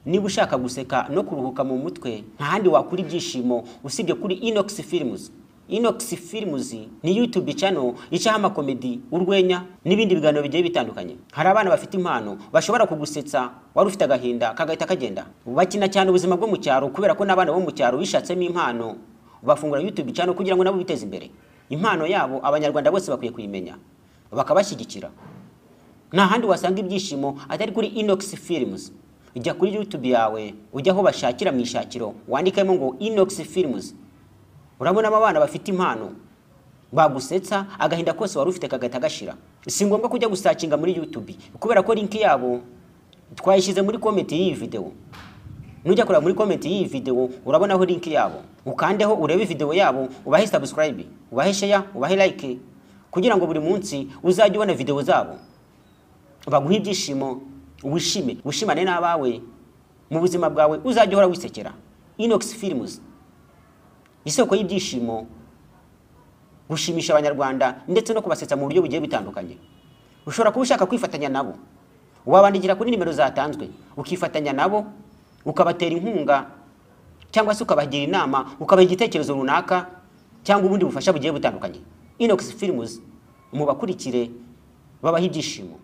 niba ushaka guseka no kuruhuka mu mutwe nta handi wakura ibyishimo usibye kuri Inox Films. Inox Films ni YouTube channel icaho amakomedi, urwenya n'ibindi biganiro bigiye bitandukanye. Hari abana bafite impano bashobora kugusetsa wari ufite agahinda kagahita kagenda. Bakina cyane ubuzima bwo mu cyaro kubera ko n'abana bo mu cyaro bishatsemo impano bafungura YouTube channel kugira ngo nabo biteze imbere. Impano yabo abanyarwanda bose bakwiye kuyimenya bakabashyigikira. Nta handi wasanga ibyishimo atari kuri Inox Films. Ujya kuri YouTube yawe ujyaho bashakira mu ishakiro wandikamo ngo Inox Films. Urabona abana bafite impano bagusetsa agahinda kose wari ufite kagahita gashira. Si ngombwa kujya gusacinga muri YouTube kubera ko link yabo twayishize muri comment y'iyi video. Nujya kora muri comment y'iyi video urabona aho link yabo, ukandeho urebe video yabo, ubahe subscribe, ubahe share, ubahe like kugira ngo buri munsi uzajye ubona video zabo baguha ibyishimo, wishimane n'abawe mu buzima bwawe, uzajye uhora wisekera. Inox Films isoko y'ibyishimo, gushimisha abanyarwanda ndetse no kubasetsa mu buryo bugiye bitandukanye. Ushobora kuba ushaka kwifatanya nabo, wabandikira kuri nimero zatanzwe ukifatanya nabo, ukabatera inkunga cyangwa se ukabagira inama, ukabaha igitekerezo runaka cyangwa ubundi bufasha bugiye butandukanye. Inox Films mubakurikire babaha ibyishimo.